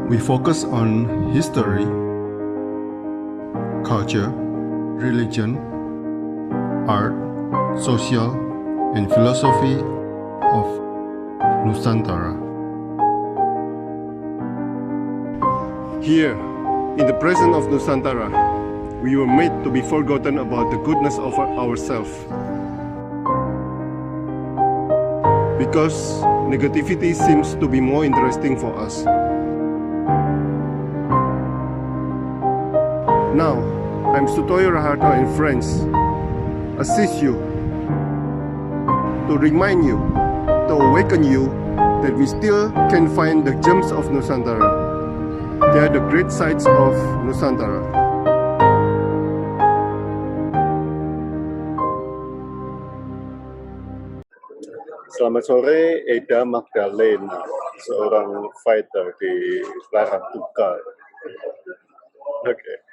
We focus on history, culture, religion, art, social, and philosophy of Nusantara. Here, in the presence of Nusantara, we were made to be forgotten about the goodness of ourselves. Because negativity seems to be more interesting for us. Now, I'm Sutoyo Raharto and friends assist you to remind you, to awaken you that we still can find the gems of Nusantara. They are the great sights of Nusantara. Selamat sore, Eda Magdalena, seorang fighter di Larantuka. Oke.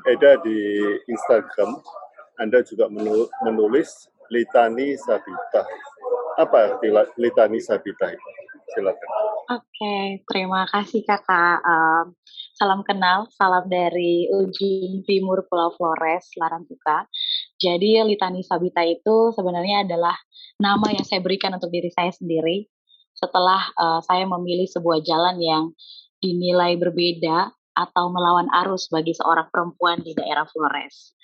Eda di Instagram, Anda juga menulis Litani Sabita. Apa arti Litani Sabita itu? Silakan. Oke, terima kasih kakak. Salam kenal, salam dari ujung timur Pulau Flores, Larantuka. Jadi Litani Sabita itu sebenarnya adalah nama yang saya berikan untuk diri saya sendiri setelah saya memilih sebuah jalan yang dinilai berbeda atau melawan arus bagi seorang perempuan di daerah Flores.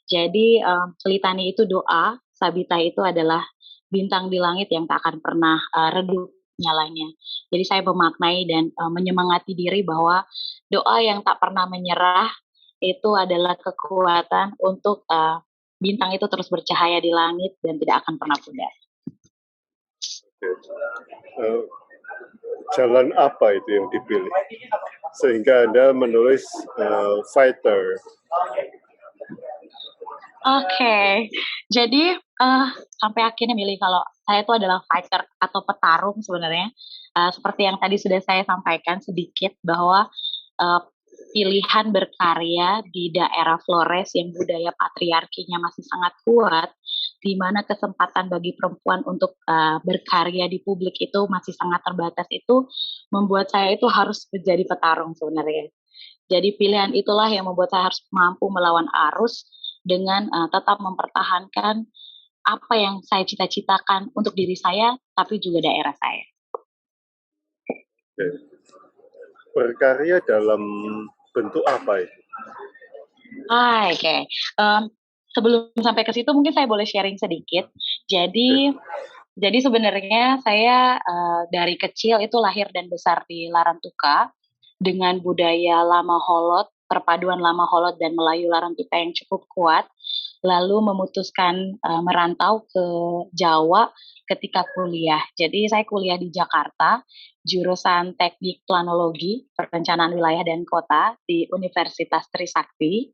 Jadi Litani itu doa, Sabita itu adalah bintang di langit yang tak akan pernah redup nyalanya. Jadi saya memaknai dan menyemangati diri bahwa doa yang tak pernah menyerah itu adalah kekuatan untuk bintang itu terus bercahaya di langit dan tidak akan pernah pudar. Jalan apa itu yang dipilih sehingga Anda menulis fighter? Oke, jadi sampai akhirnya milih kalau saya itu adalah fighter atau petarung sebenarnya. Seperti yang tadi sudah saya sampaikan sedikit bahwa pilihan berkarya di daerah Flores yang budaya patriarkinya masih sangat kuat, di mana kesempatan bagi perempuan untuk berkarya di publik itu masih sangat terbatas, itu membuat saya itu harus menjadi petarung sebenarnya. Jadi pilihan itulah yang membuat saya harus mampu melawan arus dengan tetap mempertahankan apa yang saya cita-citakan untuk diri saya, tapi juga daerah saya. Berkarya dalam bentuk apa itu? Oke. Sebelum sampai ke situ mungkin saya boleh sharing sedikit. Jadi sebenarnya saya dari kecil itu lahir dan besar di Larantuka dengan budaya Lama Holot, perpaduan Lama Holot dan Melayu Larantuka yang cukup kuat. Lalu memutuskan merantau ke Jawa ketika kuliah. Jadi saya kuliah di Jakarta, jurusan Teknik Planologi, Perencanaan Wilayah dan Kota di Universitas Trisakti.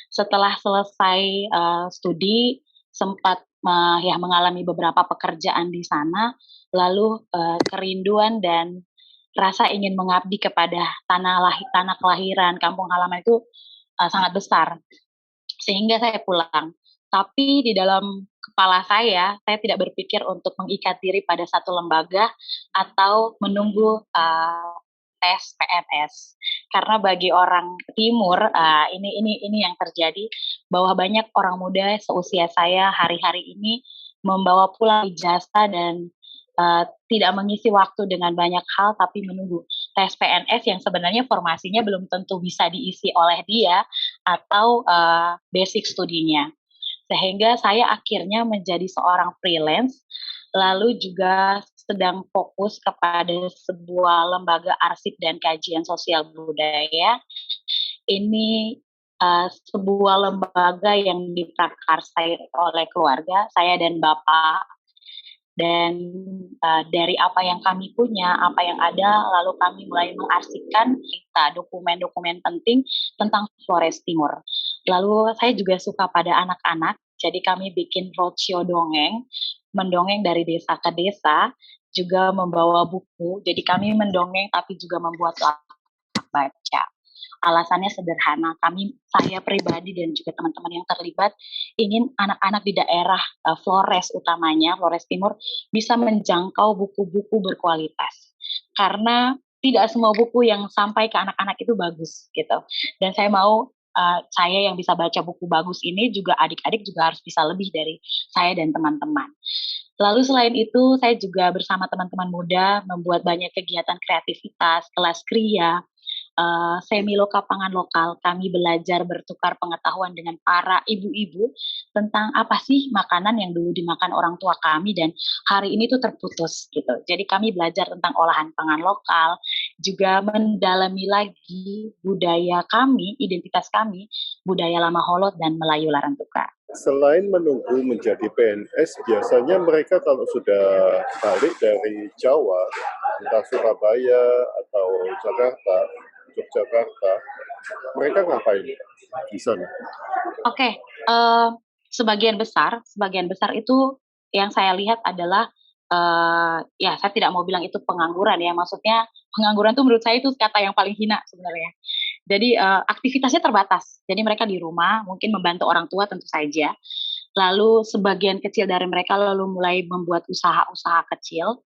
Setelah selesai studi, sempat mengalami beberapa pekerjaan di sana, lalu kerinduan dan rasa ingin mengabdi kepada tanah kelahiran, kampung halaman itu sangat besar. Sehingga saya pulang. Tapi di dalam kepala saya tidak berpikir untuk mengikat diri pada satu lembaga atau menunggu tes PNS. Karena bagi orang timur ini yang terjadi, bahwa banyak orang muda seusia saya hari-hari ini membawa pulang ijazah dan tidak mengisi waktu dengan banyak hal, tapi menunggu tes PNS yang sebenarnya formasinya belum tentu bisa diisi oleh dia atau basic studinya. Sehingga saya akhirnya menjadi seorang freelance, lalu juga sedang fokus kepada sebuah lembaga arsip dan kajian sosial budaya. Ini sebuah lembaga yang diprakarsai oleh keluarga, saya dan bapak. Dan dari apa yang kami punya, apa yang ada, lalu kami mulai mengarsipkan dokumen-dokumen penting tentang Flores Timur. Lalu saya juga suka pada anak-anak, jadi kami bikin roadshow dongeng, mendongeng dari desa ke desa, juga membawa buku, jadi kami mendongeng tapi juga membuat lapak baca. Alasannya sederhana, saya pribadi dan juga teman-teman yang terlibat ingin anak-anak di daerah Flores utamanya, Flores Timur, bisa menjangkau buku-buku berkualitas. Karena tidak semua buku yang sampai ke anak-anak itu bagus gitu. Dan saya mau saya yang bisa baca buku bagus ini juga adik-adik juga harus bisa lebih dari saya dan teman-teman. Lalu selain itu saya juga bersama teman-teman muda membuat banyak kegiatan kreativitas, kelas kriya, semi lokal pangan lokal. Kami belajar bertukar pengetahuan dengan para ibu-ibu tentang apa sih makanan yang dulu dimakan orang tua kami dan hari ini tuh terputus gitu. Jadi kami belajar tentang olahan pangan lokal, juga mendalami lagi budaya kami, identitas kami, budaya Lama Holot dan Melayu Larantuka. Selain menunggu menjadi PNS, biasanya mereka kalau sudah balik dari Jawa, entah Surabaya atau Jakarta, Yogyakarta, mereka ngapain di sana? Oke, sebagian besar itu yang saya lihat adalah ya saya tidak mau bilang itu pengangguran ya, maksudnya pengangguran tuh menurut saya itu kata yang paling hina sebenarnya. Jadi aktivitasnya terbatas. Jadi mereka di rumah mungkin membantu orang tua tentu saja. Lalu sebagian kecil dari mereka lalu mulai membuat usaha-usaha kecil,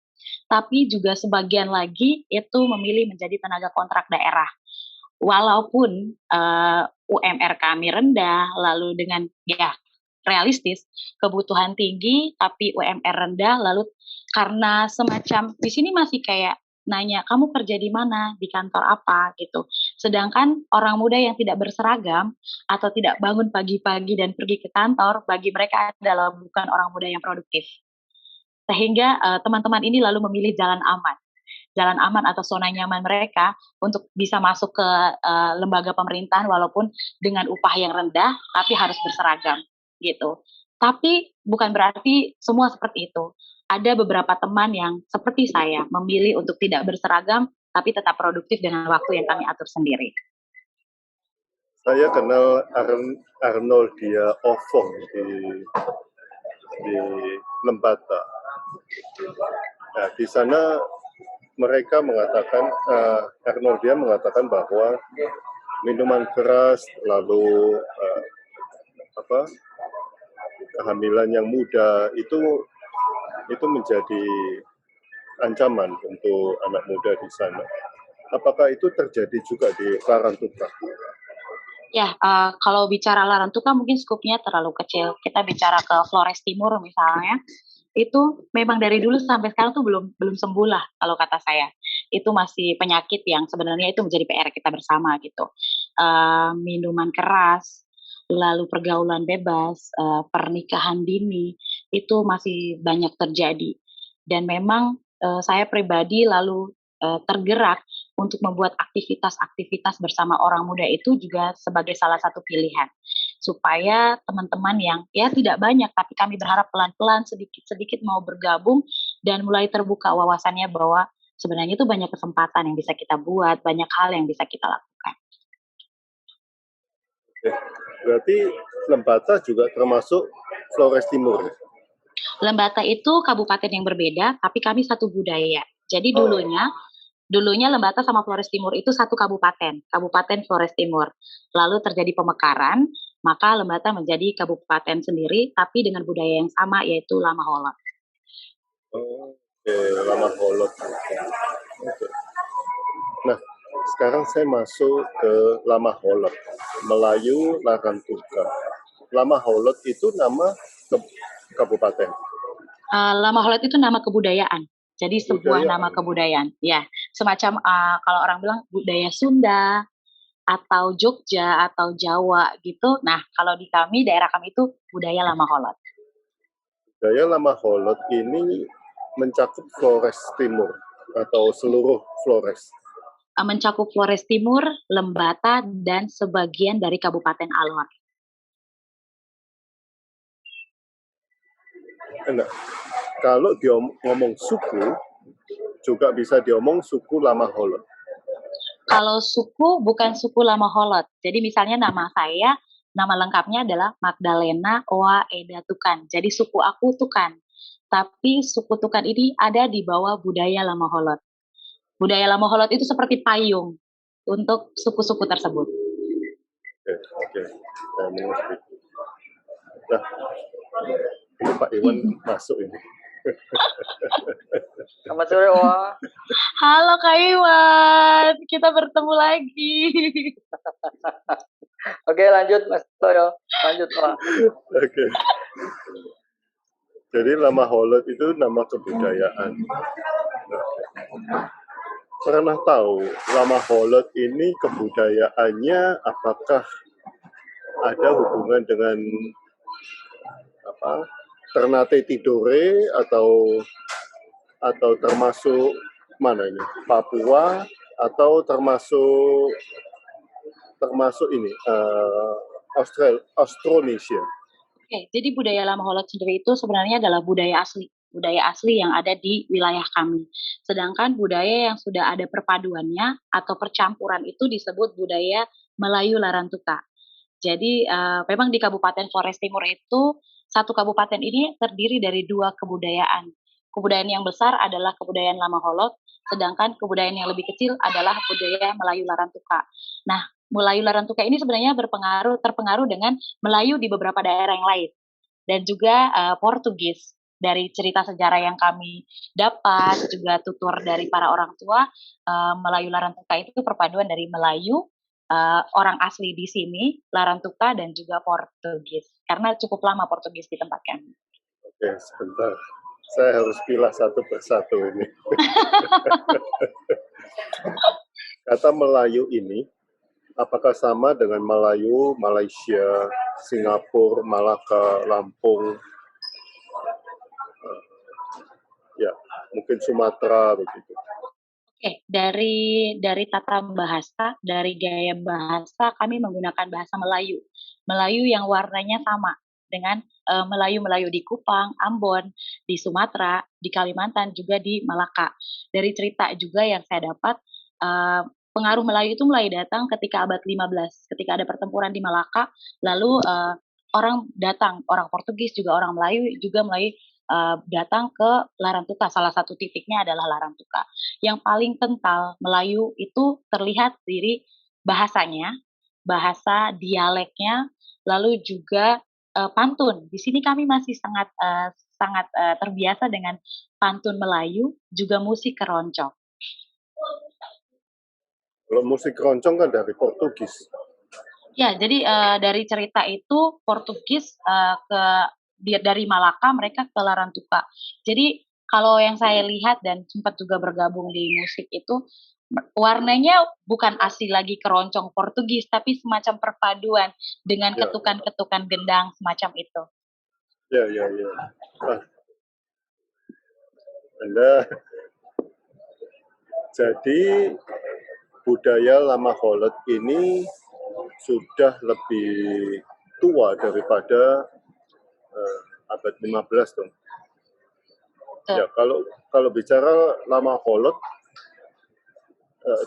tapi juga sebagian lagi itu memilih menjadi tenaga kontrak daerah. Walaupun UMR kami rendah, lalu dengan ya realistis, kebutuhan tinggi tapi UMR rendah, lalu karena semacam di sini masih kayak nanya kamu kerja di mana, di kantor apa gitu. Sedangkan orang muda yang tidak berseragam atau tidak bangun pagi-pagi dan pergi ke kantor, bagi mereka adalah bukan orang muda yang produktif. Sehingga teman-teman ini lalu memilih jalan aman atau zona nyaman mereka untuk bisa masuk ke lembaga pemerintahan walaupun dengan upah yang rendah tapi harus berseragam gitu. Tapi bukan berarti semua seperti itu. Ada beberapa teman yang seperti saya memilih untuk tidak berseragam tapi tetap produktif dengan waktu yang kami atur sendiri. Saya kenal Arnold dia Ofong di Lembata. Nah, di sana mereka mengatakan, Arnold dia mengatakan bahwa minuman keras, lalu kehamilan yang muda itu menjadi ancaman untuk anak muda di sana. Apakah itu terjadi juga di Larantuka? Ya, kalau bicara Larantuka mungkin skupnya terlalu kecil. Kita bicara ke Flores Timur misalnya, itu memang dari dulu sampai sekarang tuh belum sembuh lah kalau kata saya. Itu masih penyakit yang sebenarnya itu menjadi PR kita bersama gitu. Minuman keras, lalu pergaulan bebas, pernikahan dini, itu masih banyak terjadi. Dan memang saya pribadi lalu tergerak untuk membuat aktivitas-aktivitas bersama orang muda itu juga sebagai salah satu pilihan. Supaya teman-teman yang ya tidak banyak, tapi kami berharap pelan-pelan sedikit-sedikit mau bergabung dan mulai terbuka wawasannya bahwa sebenarnya itu banyak kesempatan yang bisa kita buat, banyak hal yang bisa kita lakukan. Berarti Lembata juga termasuk Flores Timur. Lembata itu kabupaten yang berbeda, tapi kami satu budaya. Jadi dulunya Lembata sama Flores Timur itu satu kabupaten, Kabupaten Flores Timur. Lalu terjadi pemekaran, maka Lembata menjadi kabupaten sendiri, tapi dengan budaya yang sama yaitu Lama Holot. Oke, Lama Holot. Oke. Nah, sekarang saya masuk ke Lama Holot, Melayu Larantuka. Lama Holot itu nama kabupaten. Lama Holot itu nama kebudayaan. Jadi sebuah nama kebudayaan. Ya, semacam kalau orang bilang budaya Sunda atau Jogja atau Jawa gitu. Nah, kalau di kami daerah kami itu budaya Lama Holot. Budaya Lama Holot ini mencakup Flores Timur atau seluruh Flores. Mencakup Flores Timur, Lembata, dan sebagian dari Kabupaten Alor. Nah, kalau dia ngomong suku, juga bisa diomong suku Lama Holot. Kalau suku bukan suku Lama Holot. Jadi misalnya nama saya, nama lengkapnya adalah Magdalena Oa Eda Tukan. Jadi suku aku Tukan. Tapi suku Tukan ini ada di bawah budaya Lama Holot. Budaya Lama Holot itu seperti payung untuk suku-suku tersebut. Oke. Nah, ini Pak Iwan masuk ini. Selamat sore, Oa. Halo Kak Iwan, kita bertemu lagi. Oke, lanjut Mas Toyo. Lanjut, Pak. Oke. Jadi Lama Holot itu nama kebudayaan. Pernah tahu Lama Holot ini kebudayaannya apakah ada hubungan dengan apa Ternate Tidore atau termasuk mana ini Papua atau termasuk ini Austronesia. Oke, jadi budaya Lama Holot sendiri itu sebenarnya adalah budaya asli yang ada di wilayah kami. Sedangkan budaya yang sudah ada perpaduannya atau percampuran itu disebut budaya Melayu Larantuka. Jadi memang di Kabupaten Flores Timur itu satu kabupaten ini terdiri dari dua kebudayaan. Kebudayaan yang besar adalah kebudayaan Lama Holot, sedangkan kebudayaan yang lebih kecil adalah budaya Melayu Larantuka. Nah, Melayu Larantuka ini sebenarnya terpengaruh dengan Melayu di beberapa daerah yang lain dan juga Portugis. Dari cerita sejarah yang kami dapat, juga tutur dari para orang tua, Melayu Larantuka itu perpaduan dari Melayu, orang asli di sini, Larantuka, dan juga Portugis. Karena cukup lama Portugis di tempat kami. Oke, sebentar. Saya harus pilah satu persatu ini. Kata Melayu ini, apakah sama dengan Melayu, Malaysia, Singapura, Malaka, Lampung, ya mungkin Sumatera begitu? Oke, dari tata bahasa, dari gaya bahasa, kami menggunakan bahasa Melayu. Melayu yang warnanya sama dengan Melayu-Melayu di Kupang, Ambon, di Sumatera, di Kalimantan, juga di Malaka. Dari cerita juga yang saya dapat, pengaruh Melayu itu mulai datang ketika abad 15, ketika ada pertempuran di Malaka, lalu orang Portugis juga orang Melayu juga mulai datang ke Larantuka. Salah satu titiknya adalah Larantuka. Yang paling kental Melayu itu terlihat dari bahasanya, bahasa dialeknya, lalu juga pantun. Di sini kami masih sangat terbiasa dengan pantun Melayu, juga musik keroncong. Kalau musik keroncong kan dari Portugis. Ya, jadi dari cerita itu Portugis dari Malaka mereka ke Larantuka. Jadi kalau yang saya lihat dan sempat juga bergabung di musik itu warnanya bukan asli lagi keroncong Portugis, tapi semacam perpaduan dengan Ya. ketukan-ketukan gendang semacam itu. Ya. Anda jadi budaya Lama Holot ini sudah lebih tua daripada abad 15 dong. Betul. Ya, kalau bicara Lama Holot,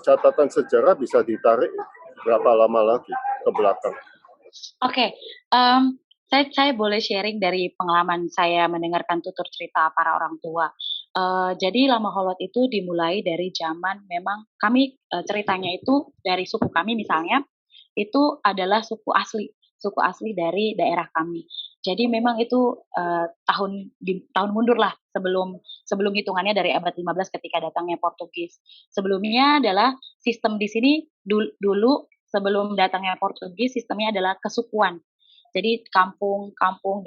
catatan sejarah bisa ditarik berapa lama lagi ke belakang? Oke, saya boleh sharing dari pengalaman saya mendengarkan tutur cerita para orang tua. Jadi Lama Holot itu dimulai dari zaman memang kami ceritanya itu dari suku kami misalnya itu adalah suku asli dari daerah kami. Jadi memang itu tahun mundur lah sebelum hitungannya dari abad 15 ketika datangnya Portugis. Sebelumnya adalah sistem di sini dulu sebelum datangnya Portugis sistemnya adalah kesukuan. Jadi kampung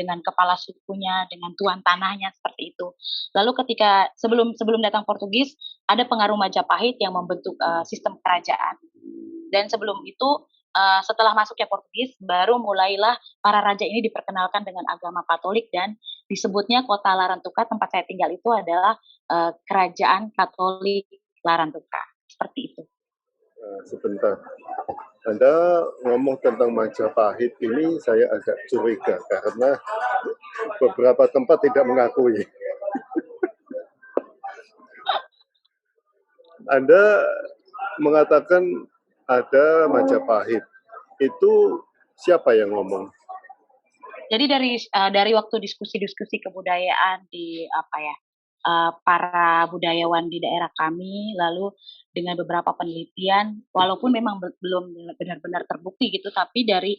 dengan kepala sukunya, dengan tuan tanahnya seperti itu. Lalu ketika sebelum datang Portugis ada pengaruh Majapahit yang membentuk sistem kerajaan. Dan sebelum itu setelah masuknya Portugis baru mulailah para raja ini diperkenalkan dengan agama Katolik dan disebutnya kota Larantuka tempat saya tinggal itu adalah kerajaan Katolik Larantuka. Seperti itu. Sebentar. Anda ngomong tentang Majapahit ini saya agak curiga karena beberapa tempat tidak mengakui. Anda mengatakan ada Majapahit. Itu siapa yang ngomong? Jadi dari waktu diskusi kebudayaan di para budayawan di daerah kami, lalu dengan beberapa penelitian, walaupun memang belum benar-benar terbukti gitu, tapi dari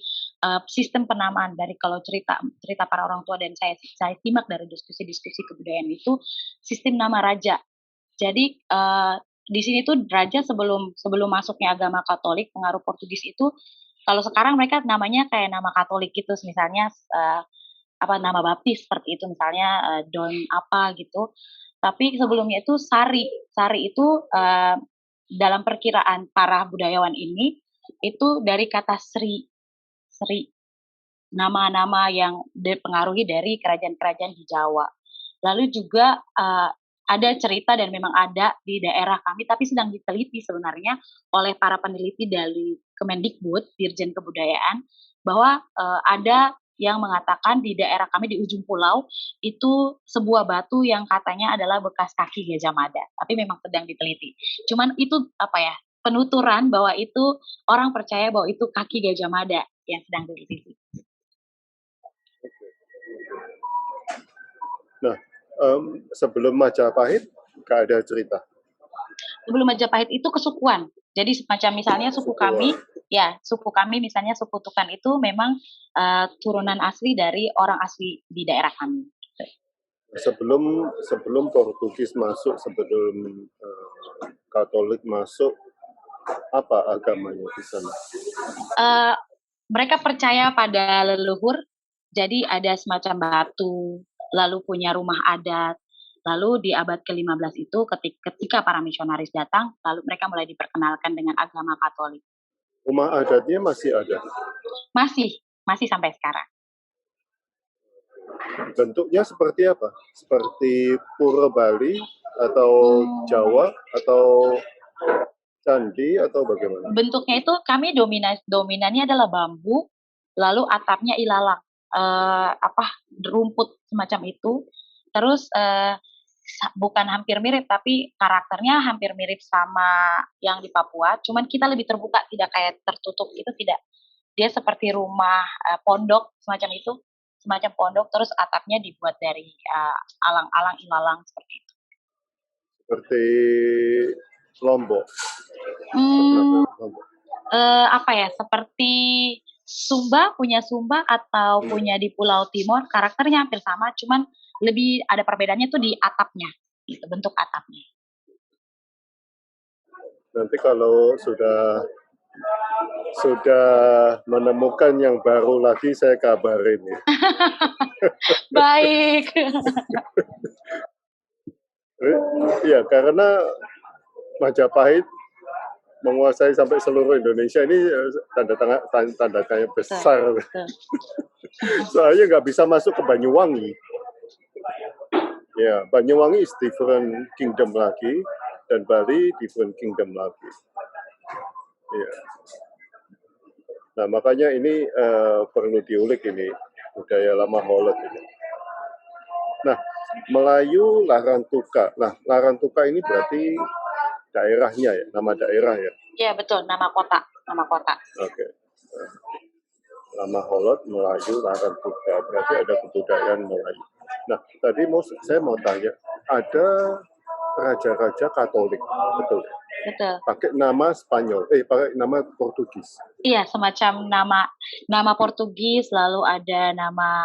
sistem penamaan dari kalau cerita para orang tua dan saya simak dari diskusi kebudayaan itu sistem nama raja. Jadi di sini tuh raja sebelum sebelum masuknya agama Katolik, pengaruh Portugis itu, kalau sekarang mereka namanya kayak nama Katolik gitu, misalnya apa nama baptis seperti itu, misalnya Don apa gitu. Tapi sebelumnya itu Sari. Sari itu dalam perkiraan para budayawan ini itu dari kata Sri. Sri, nama-nama yang dipengaruhi dari kerajaan-kerajaan di Jawa. Lalu juga ada cerita dan memang ada di daerah kami, tapi sedang diteliti sebenarnya oleh para peneliti dari Kemendikbud, Dirjen Kebudayaan, bahwa ada yang mengatakan di daerah kami di ujung pulau itu sebuah batu yang katanya adalah bekas kaki Gajah Mada, tapi memang sedang diteliti. Cuman itu apa ya, penuturan bahwa itu orang percaya bahwa itu kaki Gajah Mada yang sedang diteliti. Nah, sebelum Majapahit nggak ada cerita. Sebelum Majapahit itu kesukuan. Jadi semacam misalnya suku kami, ya suku kami misalnya suku Tukan itu memang turunan asli dari orang asli di daerah kami. Sebelum Portugis masuk, sebelum Katolik masuk, apa agamanya di sana? Mereka percaya pada leluhur, jadi ada semacam batu, lalu punya rumah adat. Lalu di abad ke-15 itu ketika para misionaris datang, lalu mereka mulai diperkenalkan dengan agama Katolik. Rumah adatnya masih ada? Masih sampai sekarang. Bentuknya seperti apa? Seperti pura Bali atau Jawa atau candi atau bagaimana? Bentuknya itu kami dominannya adalah bambu, lalu atapnya ilalang, rumput semacam itu. Terus bukan hampir mirip, tapi karakternya hampir mirip sama yang di Papua, cuman kita lebih terbuka, tidak kayak tertutup itu, tidak. Dia seperti rumah pondok semacam itu, semacam pondok, terus atapnya dibuat dari alang-alang ilalang seperti itu. Seperti Lombok. Apa ya, seperti Sumba, punya Sumba atau punya di Pulau Timur, karakternya hampir sama, cuman lebih ada perbedaannya tuh di atapnya, gitu, bentuk atapnya. Nanti kalau sudah menemukan yang baru lagi, saya kabarin ya. Baik. Ya, karena Majapahit menguasai sampai seluruh Indonesia ini tanda tanya besar. Soalnya nggak bisa masuk ke Banyuwangi. Ya, Banyuwangi is different kingdom lagi, dan Bali different kingdom lagi. Ya. Nah, makanya ini perlu diulik ini, budaya lama Holot ini. Nah, Melayu Larantuka. Nah, Larantuka ini berarti daerahnya ya, nama daerah ya? Iya, betul, nama kota. Oke. Nama Holot, Melayu, Larantuka. Berarti ada kebudayaan Melayu. Nah, tadi saya mau tanya, ada raja-raja Katolik, betul? Betul. Pakai nama Spanyol, pakai nama Portugis. Iya, semacam nama Portugis, lalu ada nama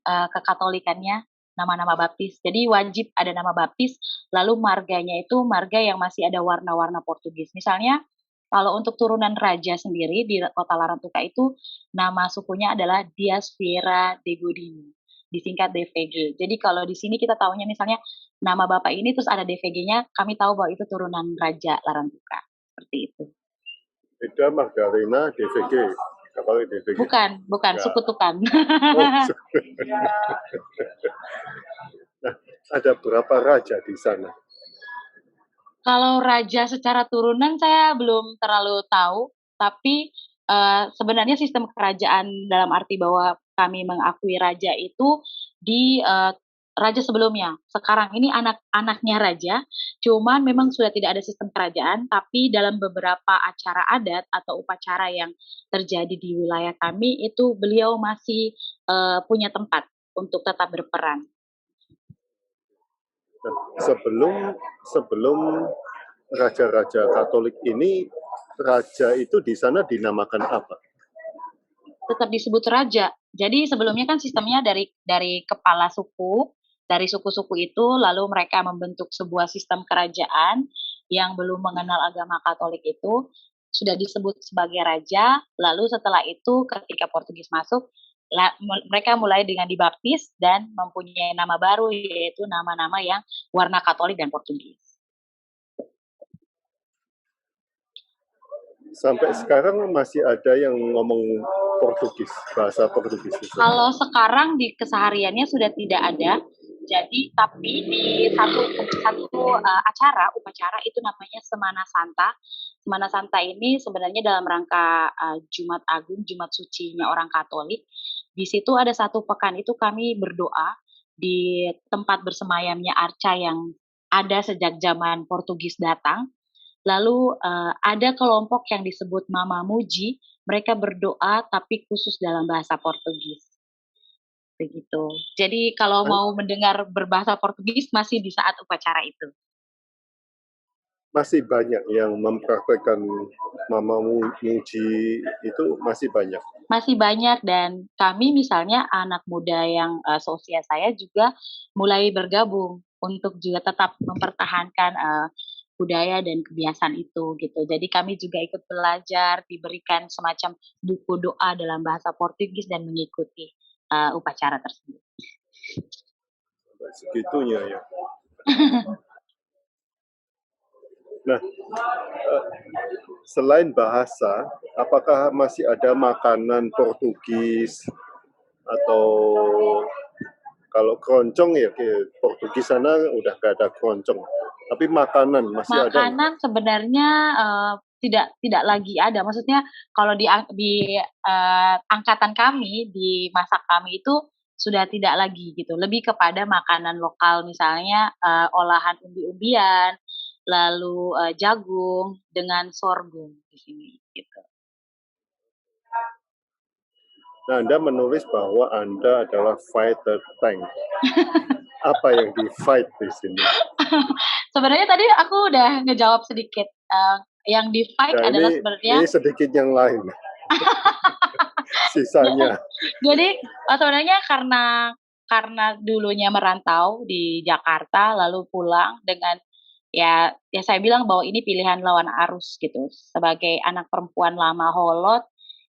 kekatolikannya, nama-nama baptis. Jadi wajib ada nama baptis, lalu marganya itu marga yang masih ada warna-warna Portugis. Misalnya, kalau untuk turunan raja sendiri di kota Larantuka itu, nama sukunya adalah Dias Vieira de Godinho, disingkat DVG. Jadi kalau di sini kita tahunya misalnya nama bapak ini terus ada DVG-nya, kami tahu bahwa itu turunan Raja Larantuka. Seperti itu. Beda Margarina DVG. Kapal DVG. Bukan, ya. Suku Tukan. Nah, ada berapa raja di sana? Kalau raja secara turunan saya belum terlalu tahu, tapi sebenarnya sistem kerajaan dalam arti bahwa kami mengakui raja itu di raja sebelumnya. Sekarang ini anak-anaknya raja, cuman memang sudah tidak ada sistem kerajaan, tapi dalam beberapa acara adat atau upacara yang terjadi di wilayah kami, itu beliau masih punya tempat untuk tetap berperan. Nah, sebelum raja-raja Katolik ini, raja itu di sana dinamakan apa? Tetap disebut raja. Jadi sebelumnya kan sistemnya dari kepala suku, dari suku-suku itu, lalu mereka membentuk sebuah sistem kerajaan, yang belum mengenal agama Katolik itu sudah disebut sebagai raja, lalu setelah itu ketika Portugis masuk, mereka mulai dengan dibaptis dan mempunyai nama baru, yaitu nama-nama yang warna Katolik dan Portugis. Sampai sekarang masih ada yang ngomong Portugis, bahasa Portugis. Kalau sekarang di kesehariannya sudah tidak ada. Jadi tapi di satu upacara itu namanya Semana Santa. Semana Santa ini sebenarnya dalam rangka Jumat Agung, Jumat Sucinya orang Katolik. Di situ ada satu pekan itu kami berdoa di tempat bersemayamnya arca yang ada sejak zaman Portugis datang. Lalu ada kelompok yang disebut Mama Muji, mereka berdoa tapi khusus dalam bahasa Portugis. Begitu. Jadi kalau mau mendengar berbahasa Portugis masih di saat upacara itu. Masih banyak yang mempraktekkan Mama Muji itu masih banyak. Masih banyak dan kami misalnya anak muda yang seusia saya juga mulai bergabung untuk juga tetap mempertahankan budaya dan kebiasaan itu gitu. Jadi kami juga ikut belajar, diberikan semacam buku doa dalam bahasa Portugis dan mengikuti upacara tersebut. Segitunya ya. Nah, selain bahasa, apakah masih ada makanan Portugis atau kalau keroncong ya Portugis sana udah gak ada keroncong, tapi makanan masih ada? Makanan sebenarnya tidak lagi ada. Maksudnya kalau di angkatan kami, di masa kami itu sudah tidak lagi gitu. Lebih kepada makanan lokal, misalnya olahan umbi-umbian, lalu jagung dengan sorghum di sini gitu. Nah, Anda menulis bahwa Anda adalah fighter tank. Apa yang di fight di sini? Sebenarnya tadi aku udah ngejawab sedikit. Yang di fight adalah sebenarnya ini sedikit yang lain. Sisanya. Jadi sebenarnya karena dulunya merantau di Jakarta lalu pulang dengan ya saya bilang bahwa ini pilihan lawan arus gitu. Sebagai anak perempuan lama Holot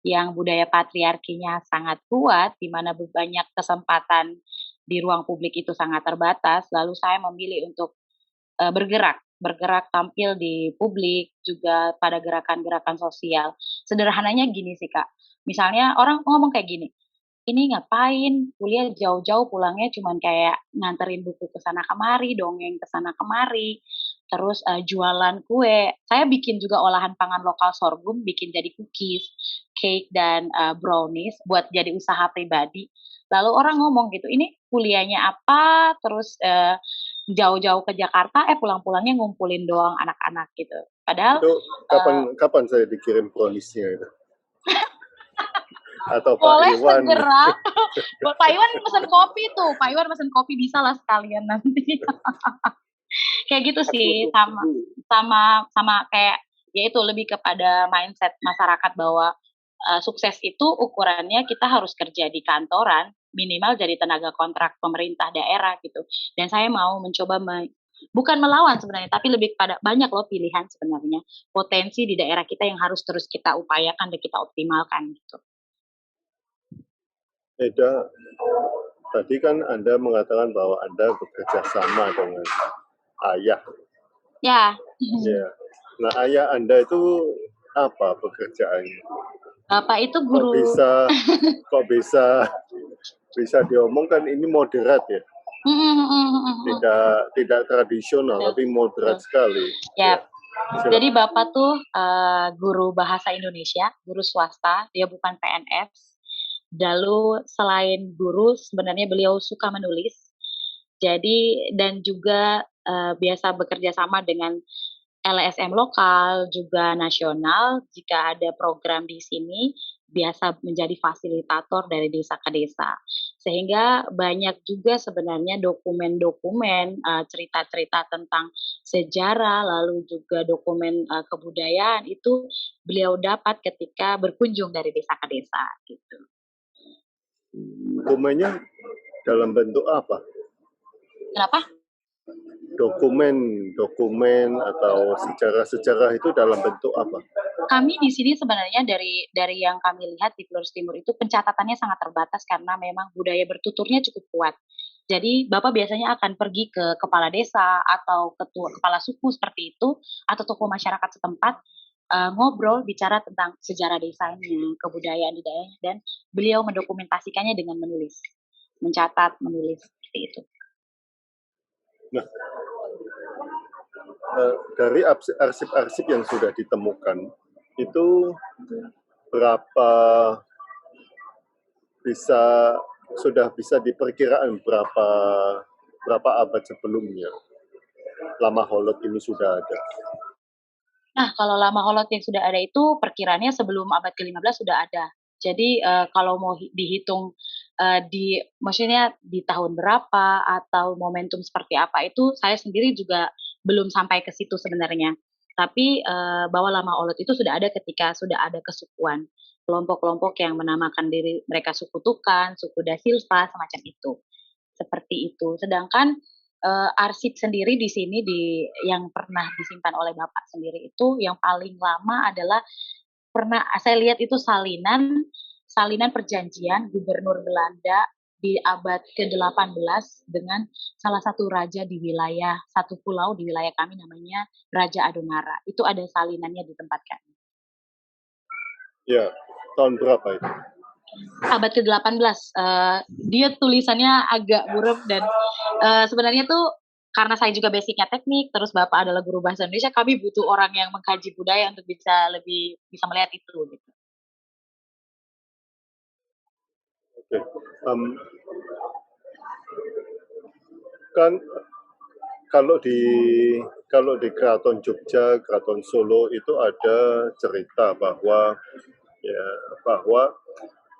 yang budaya patriarkinya sangat kuat, di mana banyak kesempatan di ruang publik itu sangat terbatas, lalu saya memilih untuk bergerak tampil di publik, juga pada gerakan-gerakan sosial. Sederhananya gini sih Kak, misalnya orang ngomong kayak gini, ini ngapain kuliah jauh-jauh pulangnya cuman kayak nganterin buku ke sana kemari, dongeng ke sana kemari, terus jualan kue. Saya bikin juga olahan pangan lokal sorghum, bikin jadi cookies, cake dan brownies buat jadi usaha pribadi. Lalu orang ngomong gitu, ini kuliahnya apa, terus jauh-jauh ke Jakarta, pulang-pulangnya ngumpulin doang anak-anak gitu. Padahal itu kapan saya dikirim browniesnya itu? Atau boleh Pak Iwan? segera. Pak Iwan pesen kopi tuh. Pak Iwan pesen kopi bisa lah sekalian nanti. Kayak gitu sih, sama kayak ya itu lebih kepada mindset masyarakat bahwa sukses itu ukurannya kita harus kerja di kantoran, minimal jadi tenaga kontrak pemerintah daerah gitu. Dan saya mau mencoba bukan melawan sebenarnya, tapi lebih pada banyak loh pilihan sebenarnya, potensi di daerah kita yang harus terus kita upayakan dan kita optimalkan gitu. Eda, tadi kan Anda mengatakan bahwa Anda bekerja sama dengan ayah. Ya. Ya. Nah, ayah Anda itu apa pekerjaannya? Bapak itu guru. Kok bisa diomongkan ini moderat ya? Tidak tradisional, tapi moderat sekali. Ya. Jadi Bapak tuh guru bahasa Indonesia, guru swasta, dia bukan PNS. Lalu selain guru, sebenarnya beliau suka menulis. Jadi dan juga biasa bekerja sama dengan LSM lokal juga nasional. Jika ada program di sini, biasa menjadi fasilitator dari desa ke desa. Sehingga banyak juga sebenarnya dokumen-dokumen, cerita-cerita tentang sejarah, lalu juga dokumen kebudayaan itu beliau dapat ketika berkunjung dari desa ke desa gitu. Dokumennya dalam bentuk apa? Kenapa? dokumen atau sejarah-sejarah itu dalam bentuk apa? Kami di sini sebenarnya dari yang kami lihat di Flores Timur itu pencatatannya sangat terbatas karena memang budaya bertuturnya cukup kuat. Jadi Bapak biasanya akan pergi ke kepala desa atau kepala suku seperti itu atau tokoh masyarakat setempat, ngobrol bicara tentang sejarah desanya, kebudayaan di daerahnya, dan beliau mendokumentasikannya dengan menulis, mencatat, menulis seperti itu. Nah, dari arsip-arsip yang sudah ditemukan, itu berapa sudah bisa diperkirakan berapa abad sebelumnya Lama Holot ini sudah ada. Nah, kalau Lama Holot yang sudah ada itu perkiraannya sebelum abad ke-15 sudah ada. Jadi kalau mau dihitung maksudnya di tahun berapa atau momentum seperti apa itu saya sendiri juga belum sampai ke situ sebenarnya. Tapi bahwa Lama Holot itu sudah ada ketika sudah ada kesukuan, kelompok-kelompok yang menamakan diri mereka suku Tukan, suku Da Silva, semacam itu. Seperti itu. Sedangkan arsip sendiri di sini yang pernah disimpan oleh Bapak sendiri itu yang paling lama adalah saya lihat itu salinan perjanjian gubernur Belanda di abad ke-18 dengan salah satu raja di wilayah satu pulau di wilayah kami namanya Raja Adonara. Itu ada salinannya di tempat kami. Ya, tahun berapa itu? Abad ke-18. Dia tulisannya agak buram dan sebenarnya tuh karena saya juga basicnya teknik, terus Bapak adalah guru bahasa Indonesia, kami butuh orang yang mengkaji budaya untuk bisa melihat itu gitu. Oke. Kan kalau di Keraton Jogja, Keraton Solo itu ada cerita bahwa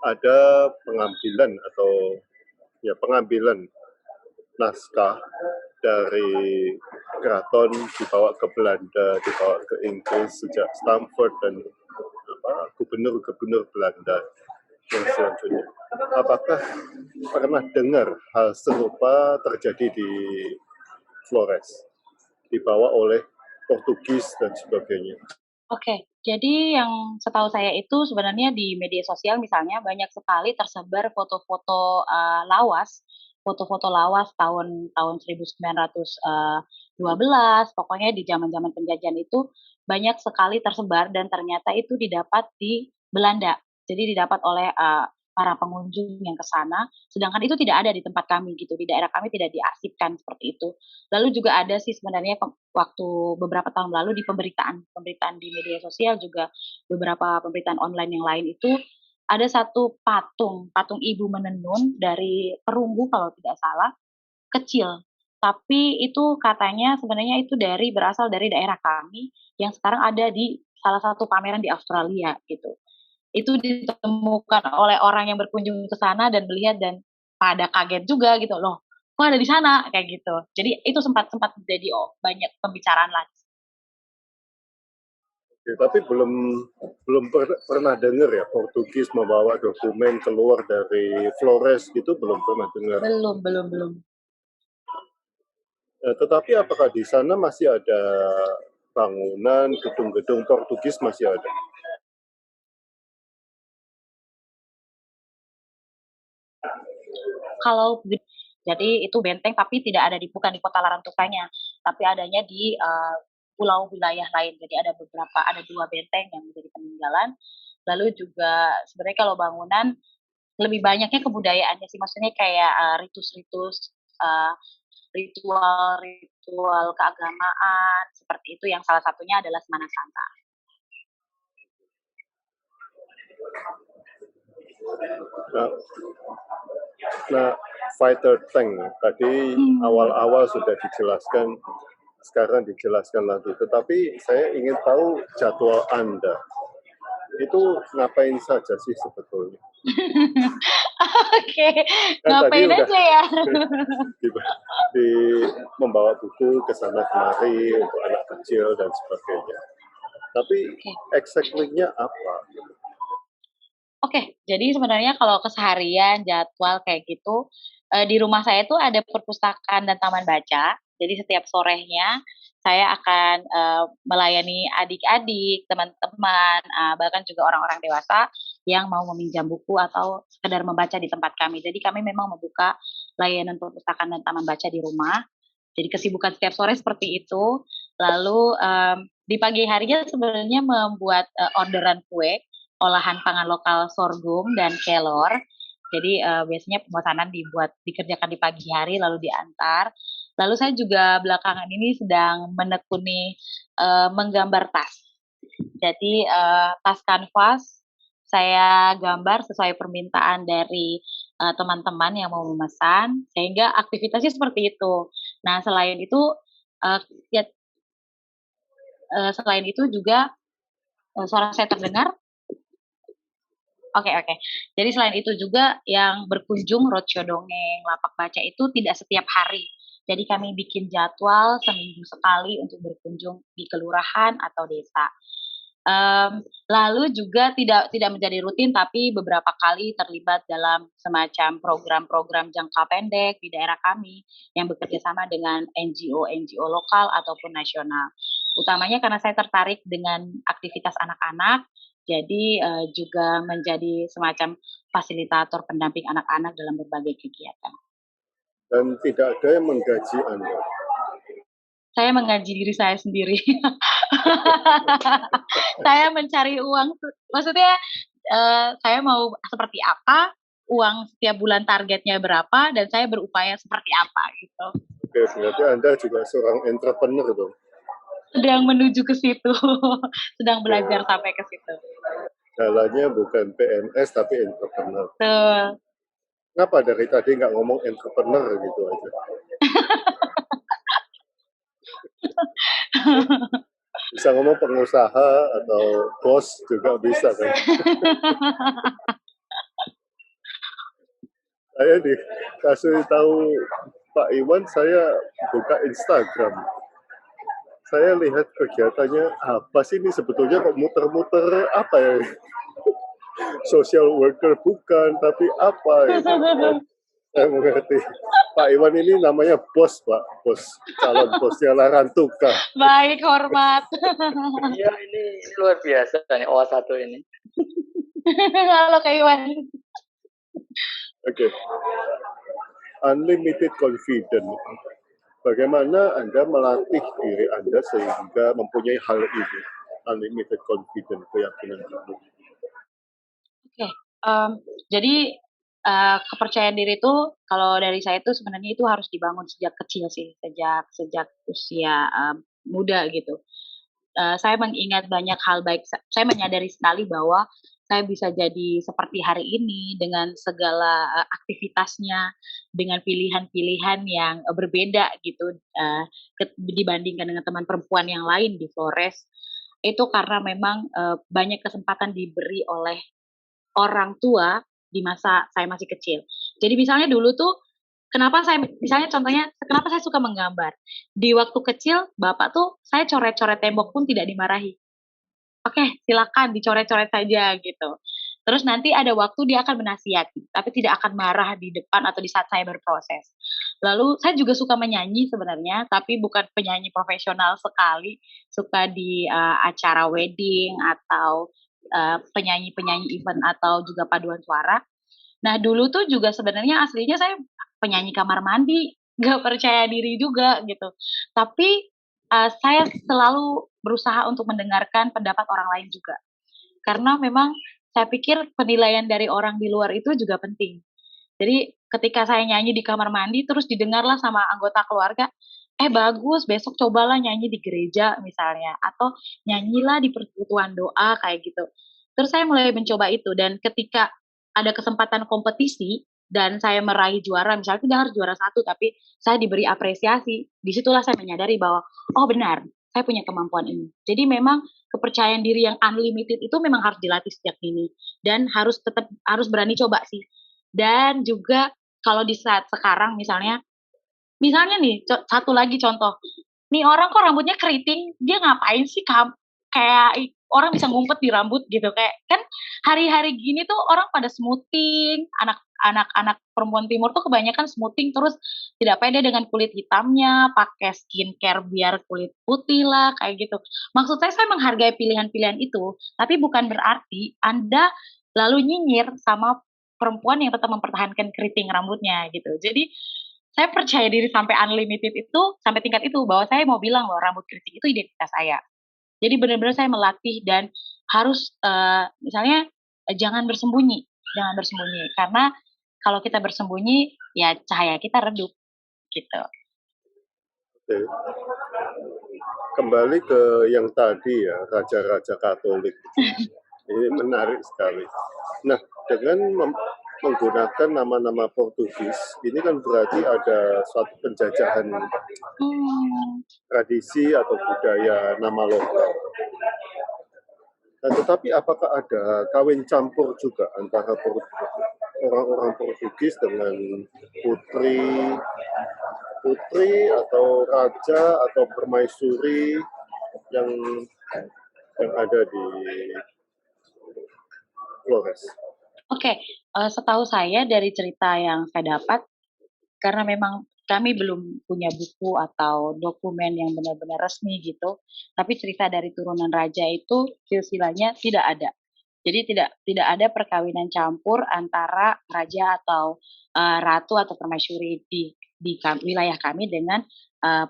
ada pengambilan naskah dari keraton dibawa ke Belanda, dibawa ke Inggris sejak Stamford dan gubernur-gubernur Belanda yang selanjutnya. Apakah pernah dengar hal serupa terjadi di Flores, dibawa oleh Portugis dan sebagainya? Oke, jadi yang setahu saya itu sebenarnya di media sosial misalnya banyak sekali tersebar foto-foto lawas, foto-foto lawas tahun 1912, pokoknya di zaman-zaman penjajahan itu banyak sekali tersebar dan ternyata itu didapat di Belanda. Jadi didapat oleh para pengunjung yang ke sana, sedangkan itu tidak ada di tempat kami gitu, di daerah kami tidak diarsipkan seperti itu. Lalu juga ada sih sebenarnya waktu beberapa tahun lalu di pemberitaan di media sosial juga beberapa pemberitaan online yang lain itu ada satu patung ibu menenun dari perunggu kalau tidak salah, kecil. Tapi itu katanya sebenarnya itu berasal dari daerah kami yang sekarang ada di salah satu pameran di Australia gitu. Itu ditemukan oleh orang yang berkunjung ke sana dan melihat dan pada kaget juga gitu loh. Kok ada di sana kayak gitu. Jadi itu sempat jadi banyak pembicaraan lah. Oke, tapi belum pernah dengar ya Portugis membawa dokumen keluar dari Flores gitu, belum pernah dengar. Belum. Tetapi apakah di sana masih ada bangunan, gedung-gedung Portugis masih ada? Kalau jadi itu benteng tapi tidak ada bukan di kota Larantusanya, tapi adanya di pulau wilayah lain. Jadi ada 2 benteng yang menjadi peninggalan. Lalu juga sebenarnya kalau bangunan lebih banyaknya kebudayaannya sih, maksudnya kayak ritus-ritus, ritual-ritual keagamaan seperti itu yang salah satunya adalah Semana Santa. Nah, fighter tank tadi awal-awal sudah dijelaskan, sekarang dijelaskan lagi. Tetapi saya ingin tahu jadwal Anda. Itu ngapain saja sih sebetulnya? Oke, Kan ngapain tadi aja ya? di membawa buku ke sana kemari untuk anak kecil dan sebagainya. Tapi exactly-nya apa? Oke, jadi sebenarnya kalau keseharian jadwal kayak gitu, di rumah saya tuh ada perpustakaan dan taman baca. Jadi setiap sorenya saya akan melayani adik-adik, teman-teman, bahkan juga orang-orang dewasa yang mau meminjam buku atau sekedar membaca di tempat kami. Jadi kami memang membuka layanan perpustakaan dan taman baca di rumah. Jadi kesibukan setiap sore seperti itu. Lalu di pagi harinya sebenarnya membuat orderan kue, olahan pangan lokal sorghum dan kelor. Jadi biasanya pemesanan dikerjakan di pagi hari lalu diantar. Lalu saya juga belakangan ini sedang menekuni menggambar tas. Jadi tas kanvas saya gambar sesuai permintaan dari teman-teman yang mau memesan, sehingga aktivitasnya seperti itu. Nah uh, ya, selain itu juga suara saya terdengar. Oke. Jadi selain itu juga yang berkunjung roadshow dongeng lapak baca itu tidak setiap hari. Jadi kami bikin jadwal seminggu sekali untuk berkunjung di kelurahan atau desa. Lalu juga tidak menjadi rutin, tapi beberapa kali terlibat dalam semacam program-program jangka pendek di daerah kami yang bekerja sama dengan NGO lokal ataupun nasional. Utamanya karena saya tertarik dengan aktivitas anak-anak, jadi juga menjadi semacam fasilitator pendamping anak-anak dalam berbagai kegiatan. Dan tidak ada yang menggaji Anda. Saya menggaji diri saya sendiri. Saya mencari uang, maksudnya saya mau seperti apa, uang setiap bulan targetnya berapa, dan saya berupaya seperti apa gitu. Oke, berarti Anda juga seorang entrepreneur dong. Sedang menuju ke situ, sedang belajar sampai ke situ. Jalannya bukan PNS tapi entrepreneur. Betul. Kenapa dari tadi nggak ngomong entrepreneur gitu aja? Bisa ngomong pengusaha atau bos juga bisa kan? Saya dikasih tahu Pak Iwan, saya buka Instagram. Saya lihat kegiatannya, apa sih ini sebetulnya kok muter-muter apa ya? Social worker bukan, tapi apa gitu. Saya mengerti. Pak Iwan ini namanya bos, Pak. Bos, calon bosnya Larantuka. Baik, hormat. Iya, ini luar biasa nih OA1 ini. Halo Kak Iwan. Oke. Unlimited confidence. Bagaimana Anda melatih diri Anda sehingga mempunyai hal ini? Unlimited confidence, keyakinan itu. Oke, jadi kepercayaan diri itu kalau dari saya itu sebenarnya itu harus dibangun sejak kecil sih, sejak usia muda gitu. Saya mengingat banyak hal baik, saya menyadari sekali bahwa saya bisa jadi seperti hari ini dengan segala aktivitasnya, dengan pilihan-pilihan yang berbeda gitu dibandingkan dengan teman perempuan yang lain di Flores. Itu karena memang banyak kesempatan diberi oleh orang tua di masa saya masih kecil. Jadi misalnya dulu tuh misalnya contohnya kenapa saya suka menggambar. Di waktu kecil bapak tuh saya coret-coret tembok pun tidak dimarahi. Oke, silakan dicoret-coret saja gitu. Terus nanti ada waktu dia akan menasihati, tapi tidak akan marah di depan atau di saat saya berproses. Lalu saya juga suka menyanyi sebenarnya, tapi bukan penyanyi profesional sekali. Suka di acara wedding atau penyanyi-penyanyi event atau juga paduan suara. Nah dulu tuh juga sebenarnya aslinya saya penyanyi kamar mandi, gak percaya diri juga gitu. Tapi saya selalu berusaha untuk mendengarkan pendapat orang lain juga. Karena memang saya pikir penilaian dari orang di luar itu juga penting. Jadi ketika saya nyanyi di kamar mandi terus didengarlah sama anggota keluarga, bagus, besok cobalah nyanyi di gereja misalnya, atau nyanyilah di persekutuan doa kayak gitu. Terus saya mulai mencoba itu, dan ketika ada kesempatan kompetisi dan saya meraih juara, misalnya tidak harus juara 1, tapi saya diberi apresiasi, disitulah saya menyadari bahwa, oh benar, saya punya kemampuan ini. Jadi memang kepercayaan diri yang unlimited itu memang harus dilatih sejak dini, dan harus berani coba sih. Dan juga kalau di saat sekarang misalnya nih satu lagi contoh, nih orang kok rambutnya keriting, dia ngapain sih kayak orang bisa ngumpet di rambut gitu, kayak kan hari-hari gini tuh orang pada smoothing, anak-anak perempuan timur tuh kebanyakan smoothing terus tidak pede dengan kulit hitamnya, pakai skincare biar kulit putih lah, kayak gitu. Maksud saya menghargai pilihan-pilihan itu, tapi bukan berarti Anda lalu nyinyir sama perempuan yang tetap mempertahankan keriting rambutnya gitu. Jadi saya percaya diri sampai unlimited itu, sampai tingkat itu bahwa saya mau bilang loh rambut keriting itu identitas saya. Jadi benar-benar saya melatih dan harus, misalnya, jangan bersembunyi, karena kalau kita bersembunyi, ya cahaya kita redup, gitu. Oke. Kembali ke yang tadi ya, raja-raja Katolik. Ini menarik sekali. Nah, dengan menggunakan nama-nama Portugis, ini kan berarti ada suatu penjajahan tradisi atau budaya nama lokal. Nah, tetapi apakah ada kawin campur juga antara orang-orang Portugis dengan putri atau raja atau permaisuri yang ada di Flores? Oke, setahu saya dari cerita yang saya dapat, karena memang kami belum punya buku atau dokumen yang benar-benar resmi gitu, tapi cerita dari turunan raja itu silsilahnya tidak ada. Jadi tidak ada perkawinan campur antara raja atau, ratu atau permaisuri di wilayah kami dengan,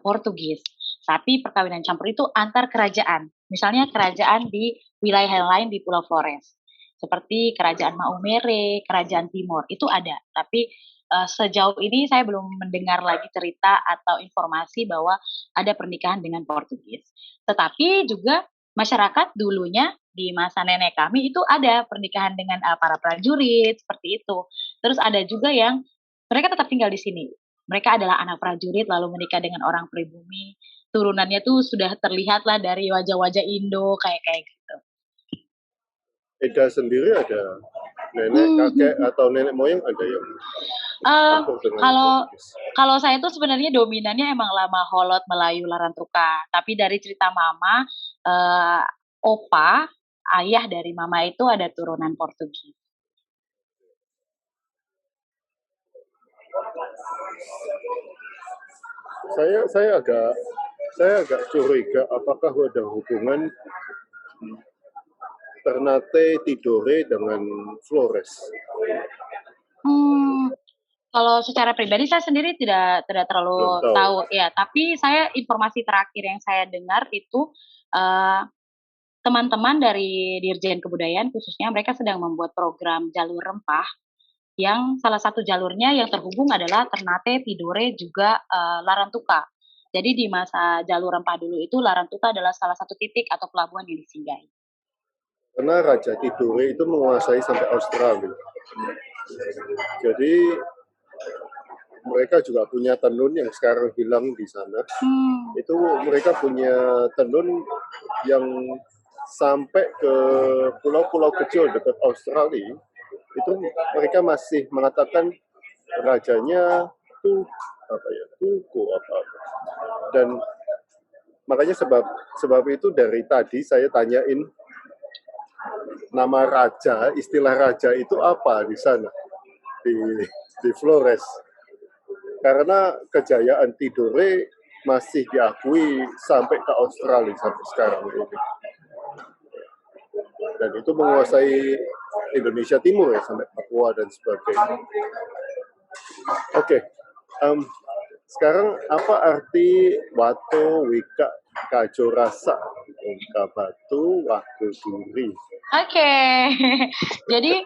Portugis. Tapi perkawinan campur itu antar kerajaan. Misalnya kerajaan di wilayah yang lain di Pulau Flores, seperti Kerajaan Maumere, Kerajaan Timor, itu ada. Tapi, sejauh ini saya belum mendengar lagi cerita atau informasi bahwa ada pernikahan dengan Portugis. Tetapi juga masyarakat dulunya di masa nenek kami itu ada pernikahan dengan, para prajurit, seperti itu. Terus ada juga yang mereka tetap tinggal di sini. Mereka adalah anak prajurit lalu menikah dengan orang pribumi, turunannya tuh sudah terlihat lah dari wajah-wajah Indo kayak kayak gitu. Eda sendiri ada nenek, kakek, atau nenek moyang ada yang campur dengan Kalau Portugis? kalau saya tuh sebenarnya dominannya emang lama Holot, Melayu, Larantuka. Tapi dari cerita mama, opa, ayah dari mama itu ada turunan Portugis. Saya agak curiga apakah ada hubungan Ternate Tidore dengan Flores. Kalau secara pribadi saya sendiri tidak terlalu Belum tahu. tahu ya, tapi saya informasi terakhir yang saya dengar itu, teman-teman dari Dirjen Kebudayaan khususnya mereka sedang membuat program jalur rempah, yang salah satu jalurnya yang terhubung adalah Ternate, Tidore, juga, Larantuka. Jadi di masa jalur rempah dulu itu Larantuka adalah salah satu titik atau pelabuhan yang disinggahi. Karena Raja Tidore itu menguasai sampai Australia. Jadi mereka juga punya tenun yang sekarang hilang di sana. Itu mereka punya tenun yang sampai ke pulau-pulau kecil dekat Australia. Itu mereka masih mengatakan rajanya Tuku apa. Dan makanya sebab itu dari tadi saya tanyain nama raja, istilah raja itu apa di sana di Flores. Karena kejayaan Tidore masih diakui sampai ke Australia sampai sekarang ini. Dan itu menguasai Indonesia Timur ya, sampai Papua dan sebagainya. Oke, sekarang apa arti Wato Wika Kajo Rasa Bongka Batu Wakil Duri? Oke, jadi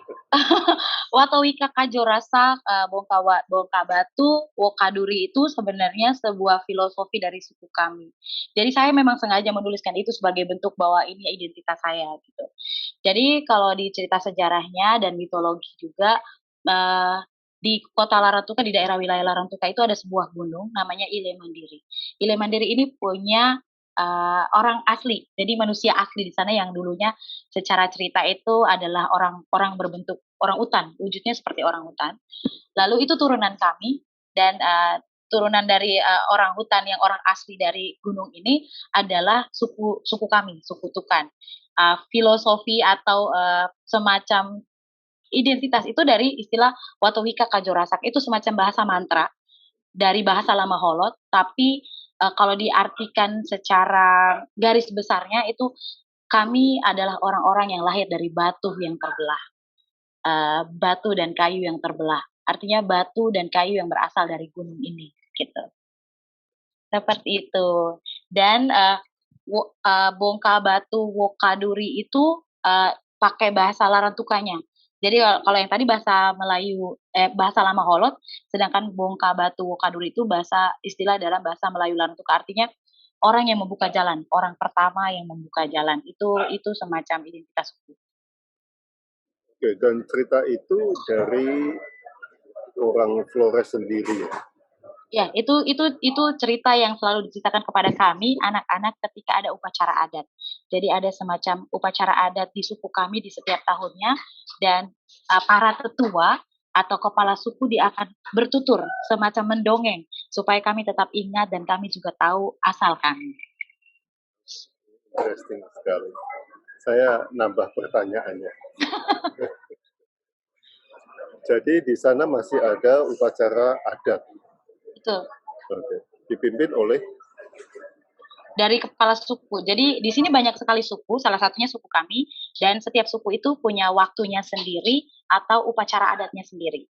Watowika Kajo Rasa, Bongka Batu, Wokaduri itu sebenarnya sebuah filosofi dari suku kami. Jadi saya memang sengaja menuliskan itu sebagai bentuk bahwa ini identitas saya gitu. Jadi kalau di cerita sejarahnya dan mitologi juga, di kota Larantuka, di daerah wilayah Larantuka itu ada sebuah gunung namanya Ile Mandiri. Ile Mandiri ini punya orang asli, jadi manusia asli di sana yang dulunya secara cerita itu adalah orang berbentuk orang utan, wujudnya seperti orang utan. Lalu itu turunan kami dan turunan dari orang hutan yang orang asli dari gunung ini adalah suku kami, suku Tukan. Filosofi atau semacam identitas itu dari istilah Watowika Kajorasak, itu semacam bahasa mantra dari bahasa lama Holot, tapi kalau diartikan secara garis besarnya itu kami adalah orang-orang yang lahir dari batu yang terbelah, batu dan kayu yang terbelah. Artinya batu dan kayu yang berasal dari gunung ini, gitu. Seperti itu. Dan bongka batu Wokaduri itu pakai bahasa Larantukanya. Jadi kalau yang tadi bahasa Melayu, bahasa lama Holot, sedangkan bongka batu Wokaduri itu bahasa istilah dalam bahasa Melayu Larantuka, artinya orang yang membuka jalan, orang pertama yang membuka jalan. Itu semacam identitas suku. Oke, dan cerita itu dari orang Flores sendiri ya? Ya, itu cerita yang selalu diceritakan kepada kami anak-anak ketika ada upacara adat. Jadi ada semacam upacara adat di suku kami di setiap tahunnya, dan para tetua atau kepala suku dia akan bertutur semacam mendongeng supaya kami tetap ingat dan kami juga tahu asal kami. Interesting sekali. Saya nambah pertanyaannya. Jadi di sana masih ada upacara adat. Betul. Oke. Dipimpin oleh Dari kepala suku. Jadi di sini banyak sekali suku, salah satunya suku kami, dan setiap suku itu punya waktunya sendiri atau upacara adatnya sendiri.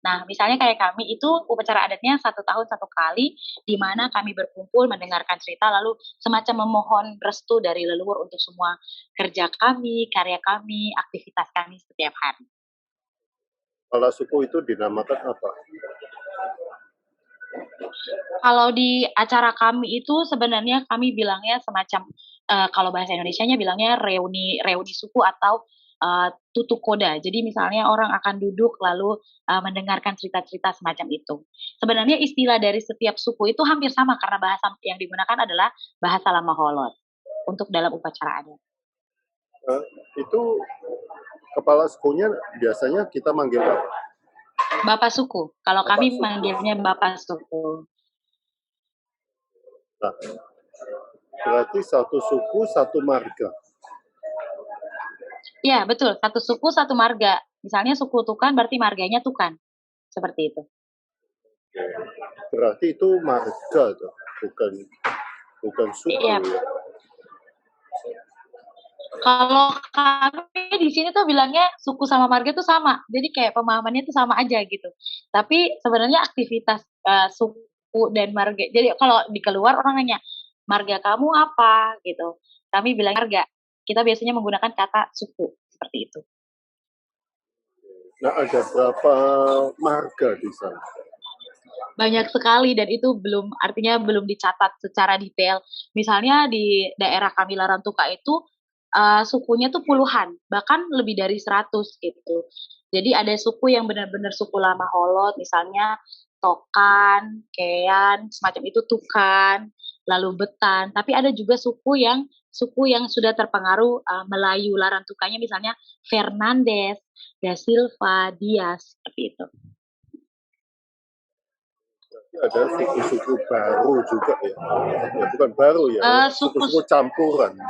Nah, misalnya kayak kami itu upacara adatnya 1 tahun 1 kali, di mana kami berkumpul mendengarkan cerita, lalu semacam memohon restu dari leluhur untuk semua kerja kami, karya kami, aktivitas kami setiap hari. kepala suku itu dinamakan apa? Kalau di acara kami itu sebenarnya kami bilangnya semacam kalau bahasa Indonesianya bilangnya reuni suku atau tutuk koda. Jadi misalnya orang akan duduk lalu mendengarkan cerita-cerita semacam itu. Sebenarnya istilah dari setiap suku itu hampir sama karena bahasa yang digunakan adalah bahasa lama Holot untuk dalam upacara adat. Itu kepala sukunya biasanya kita manggil apa? Bapak suku. Kalau Bapak kami suku. manggilnya Bapak suku. Nah, berarti satu suku satu marga. Iya, betul. Satu suku, satu marga. Misalnya suku Tukan berarti marganya Tukan. Seperti itu. Berarti itu marga tuh, bukan suku. Iya. Ya. Kalau kami di sini tuh bilangnya suku sama marga tuh sama. Jadi kayak pemahamannya tuh sama aja gitu. Tapi sebenarnya aktivitas suku dan marga. Jadi kalau di keluar orang nanya, marga kamu apa gitu. Kami bilang marga. Kita biasanya menggunakan kata suku seperti itu. Nah, ada berapa marga di sana? Banyak sekali dan itu artinya belum dicatat secara detail. Misalnya di daerah kami Larantuka itu sukunya tuh puluhan, bahkan lebih dari 100 gitu. Jadi ada suku yang benar-benar suku lama Holot, misalnya Tokan, Kean, semacam itu Tukan, lalu Betan. Tapi ada juga suku yang sudah terpengaruh Melayu Larantukanya, misalnya Fernandes, Da Silva, Dias, seperti itu. Ada suku-suku baru juga ya. Ya bukan baru ya, suku-suku campuran.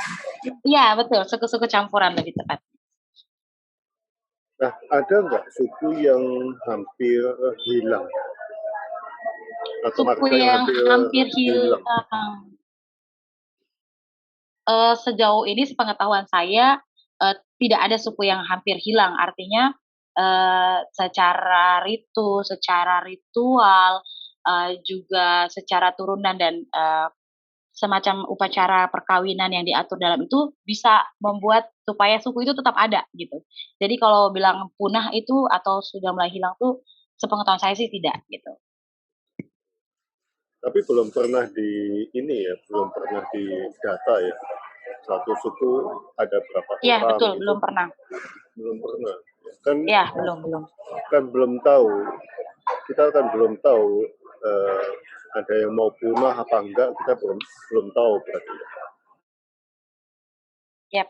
Iya, betul, suku-suku campuran lebih tepat. Nah, ada nggak suku yang hampir hilang? Atau Suku marga yang hampir hilang. Sejauh ini sepengetahuan saya tidak ada suku yang hampir hilang. Artinya secara ritu, secara ritual, juga secara turunan dan semacam upacara perkawinan yang diatur dalam itu bisa membuat supaya suku itu tetap ada gitu. Jadi kalau bilang punah itu atau sudah mulai hilang tuh sepengetahuan saya sih tidak gitu. Tapi belum pernah belum pernah di data ya. Satu suku ada berapa orang? Iya betul, gitu. belum pernah. Belum pernah. Kan? Iya belum. Kan belum tahu. Kita kan belum tahu ada yang mau punah apa enggak, kita belum tahu berarti. Yep.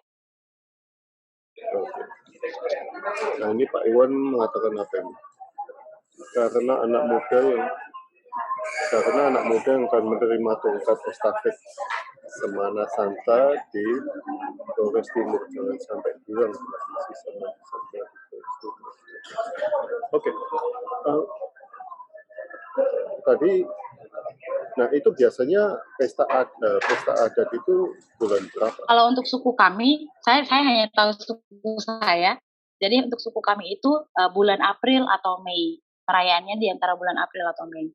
Oke. Nah ini Pak Iwan mengatakan apa ini? Karena anak muda yang karena anak muda yang akan menerima tongkat estafet Semana Santa di Flores Timur. Jangan sampai hilang tradisi Semana Santa di Flores Timur. Oke, tadi, nah itu biasanya pesta adat itu bulan berapa? Kalau untuk suku kami, saya hanya tahu suku saya. Jadi untuk suku kami itu bulan April atau Mei. Perayaannya di antara bulan April atau Mei.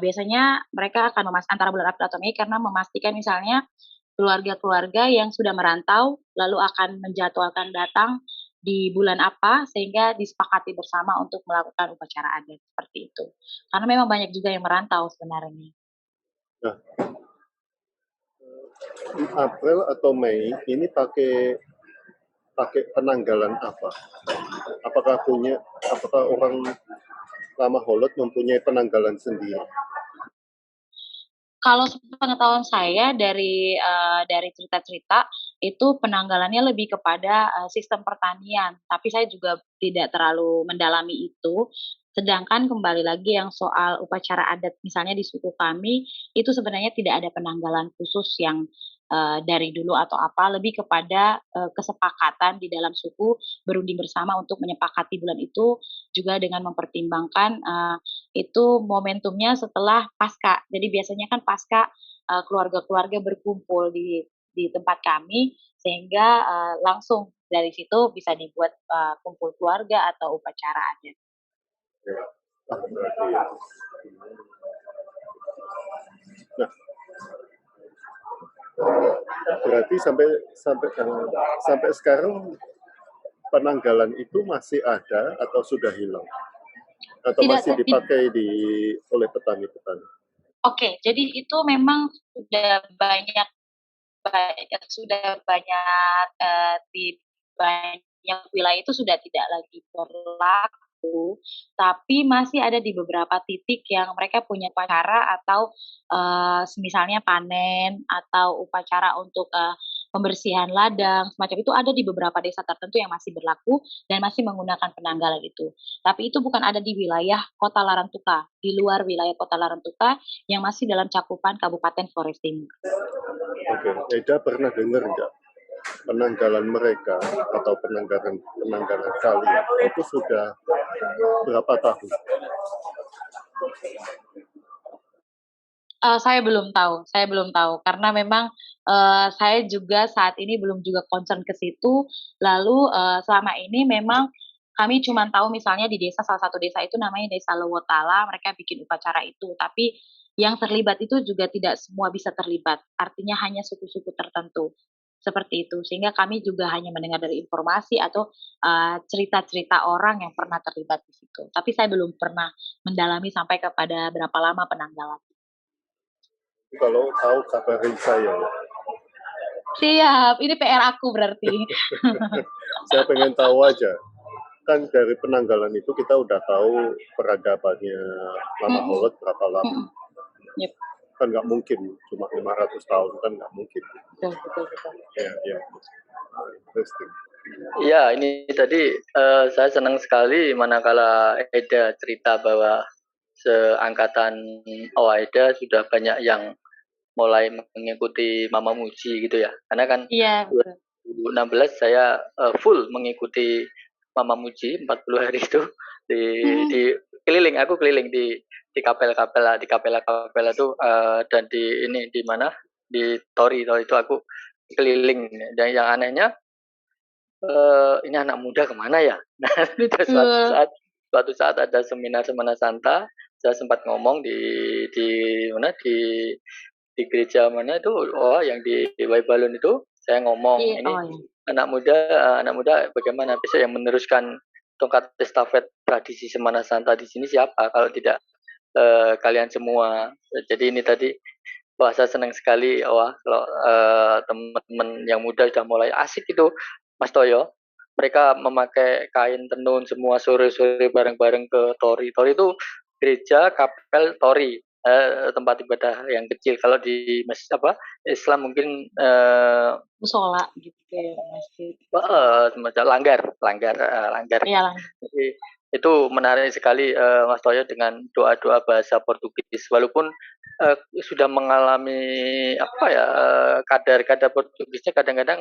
Biasanya mereka akan antara bulan April atau Mei karena memastikan misalnya keluarga-keluarga yang sudah merantau lalu akan menjadwalkan datang di bulan apa sehingga disepakati bersama untuk melakukan upacara adat seperti itu. Karena memang banyak juga yang merantau sebenarnya. Nah, April atau Mei ini pakai penanggalan apa? Apakah orang Lama Holot mempunyai penanggalan sendiri? Kalau sepengetahuan saya dari cerita-cerita itu penanggalannya lebih kepada sistem pertanian, tapi saya juga tidak terlalu mendalami itu. Sedangkan kembali lagi yang soal upacara adat misalnya di suku kami itu sebenarnya tidak ada penanggalan khusus yang dari dulu atau apa, lebih kepada kesepakatan di dalam suku berunding bersama untuk menyepakati bulan itu juga dengan mempertimbangkan itu momentumnya setelah Paskah. Jadi biasanya kan Paskah keluarga-keluarga berkumpul di tempat kami sehingga langsung dari situ bisa dibuat kumpul keluarga atau upacara adat. Ya. Berarti, nah, berarti sampai sekarang penanggalan itu masih ada atau sudah hilang? Atau Tidak, masih dipakai oleh petani-petani? Oke, jadi itu memang sudah banyak di banyak wilayah itu sudah tidak lagi berlaku, tapi masih ada di beberapa titik yang mereka punya upacara atau misalnya panen atau upacara untuk pembersihan ladang semacam itu ada di beberapa desa tertentu yang masih berlaku dan masih menggunakan penanggalan itu. Tapi itu bukan ada di wilayah Kota Larantuka, di luar wilayah Kota Larantuka yang masih dalam cakupan Kabupaten Flores Timur. Oke, Eda pernah dengar nggak penanggalan mereka atau penanggalan kalian itu sudah berapa tahun? Saya belum tahu karena memang saya juga saat ini belum juga concern ke situ. Lalu selama ini memang kami cuma tahu misalnya di salah satu desa itu namanya Desa Lewotala, mereka bikin upacara itu. Tapi yang terlibat itu juga tidak semua bisa terlibat. Artinya hanya suku-suku tertentu. Seperti itu. Sehingga kami juga hanya mendengar dari informasi atau cerita-cerita orang yang pernah terlibat di situ. Tapi saya belum pernah mendalami sampai kepada berapa lama penanggalan. Kalau tahu kabarin saya. Siap, ini PR aku berarti. Saya pengen tahu aja. Kan dari penanggalan itu kita udah tahu peradabannya Lama Holot berapa lama. Yep. Kan nggak mungkin, cuma 500 tahun kan nggak mungkin. Betul. Ya. Interesting. Ya, ini tadi saya senang sekali manakala Eda cerita bahwa seangkatan Eda sudah banyak yang mulai mengikuti Mama Muji gitu ya. Karena kan 2016 saya full mengikuti Mama Muji 40 hari itu di aku keliling di kapela itu dan di mana di Tori itu aku keliling. Dan yang anehnya ini anak muda kemana ya? Nah, suatu saat ada seminar Semana Santa, saya sempat ngomong di gereja mana itu, yang di Waibalun itu, saya ngomong anak muda bagaimana besok yang meneruskan tongkat estafet tradisi Semana Santa di sini siapa kalau tidak kalian semua. Jadi ini tadi saya senang sekali kalau teman-teman yang muda sudah mulai asik itu Mas Toyo, mereka memakai kain tenun semua sore-sore bareng-bareng ke Tori. Tori itu gereja, kapel, Tori, tempat ibadah yang kecil. Kalau di Islam mungkin musola gitu ya, masjid. Langgar. Iya, Jadi Itu menarik sekali Mas Toyo dengan doa-doa bahasa Portugis. Walaupun sudah mengalami apa ya kadar-kadar Portugisnya kadang-kadang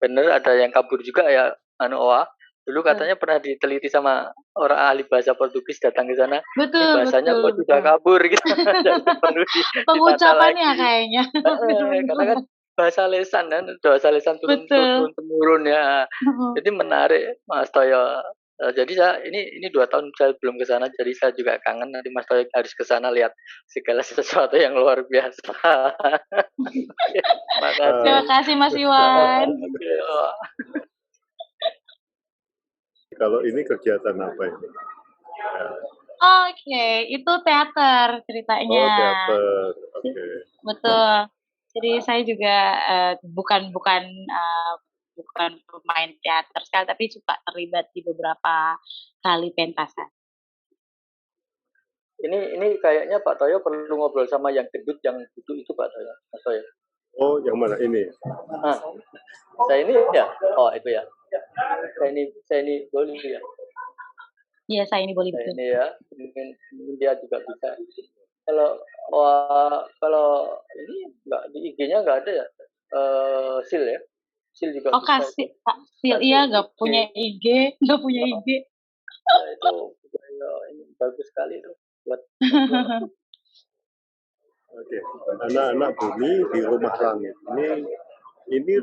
benar ada yang kabur juga ya anu Oa. Dulu katanya pernah diteliti sama orang ahli bahasa Portugis datang ke sana. Ini Betul, bahasanya betul, kok sudah betul. kabur gitu. Jadi perlu ditata Pengucapannya lagi. kayaknya. Karena kan bahasa lesan kan, bahasa lesan turun Betul. temurun ya. Jadi menarik Mas Toyo. Jadi ini 2 tahun saya belum ke sana, jadi saya juga kangen. Nanti Mas Toyo harus ke sana lihat segala sesuatu yang luar biasa. Makasih. Terima kasih Mas Iwan. Kalau ini kegiatan apa ini? Oke, itu teater Oh, ceritanya. teater. Oke. Betul. Jadi saya juga bukan pemain teater sekali, tapi suka terlibat di beberapa kali pentasan. Ini kayaknya Pak Toyo perlu ngobrol sama yang gendut yang duduk itu Pak Toyo. Mas Toyo. Oh, yang mana ini? Ah, saya ini ya. Oh itu ya. Saya ini boleh ya. Iya, saya ini boleh Saya betul. ini ya. Mungkin dia juga bisa. Kalau ini nggak di IG-nya nggak ada ya. Sil ya. Sil juga Oh, bisa. kasih Pak Sil, iya nggak punya IG, nggak punya IG. Ya, itu ini bagus sekali itu buat Oke. Anak-anak bumi di rumah langit. Ini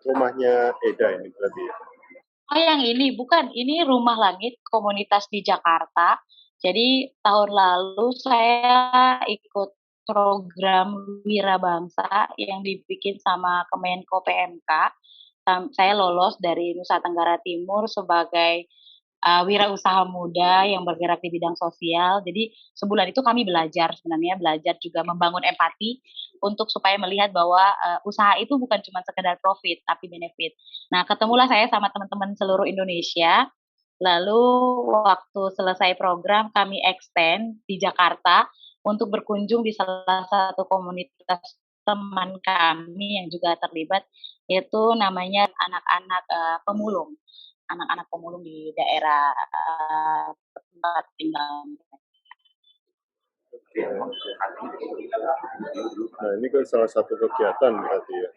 rumahnya Eda ini berarti ya. Oh, yang ini bukan, ini Rumah Langit komunitas di Jakarta. Jadi tahun lalu saya ikut program Wira Bangsa yang dibikin sama Kemenko PMK. Saya lolos dari Nusa Tenggara Timur sebagai wirausaha muda yang bergerak di bidang sosial. Jadi sebulan itu kami belajar juga membangun empati untuk supaya melihat bahwa usaha itu bukan cuma sekedar profit tapi benefit. Nah, ketemulah saya sama teman-teman seluruh Indonesia. Lalu waktu selesai program kami extend di Jakarta untuk berkunjung di salah satu komunitas teman kami yang juga terlibat, yaitu namanya anak-anak pemulung di daerah tempat tinggal. Nah, ini kan salah satu kegiatan berarti ya.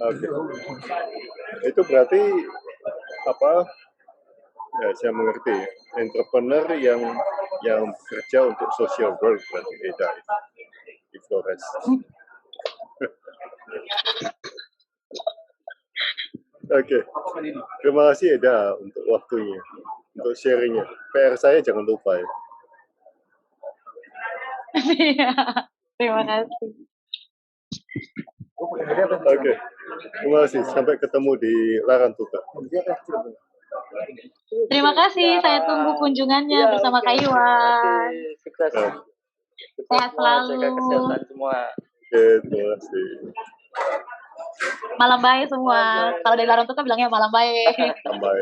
Oke. Itu berarti apa? Ya, saya mengerti. Entrepreneur yang bekerja untuk social work berarti Eda di Flores. Oke. Terima kasih Eda untuk waktunya, untuk sharingnya. PR saya jangan lupa ya. Terima kasih. Oke. Terima kasih. Sampai ketemu di Larantuka. Terima kasih. Saya tunggu kunjungannya bersama Kak Iwan. Sukses. Sehat selalu. Jaga kesehatan semua. Oke, terima kasih. Malam baik semua. Kalau dari Larantuka bilangnya malam baik. Sampai.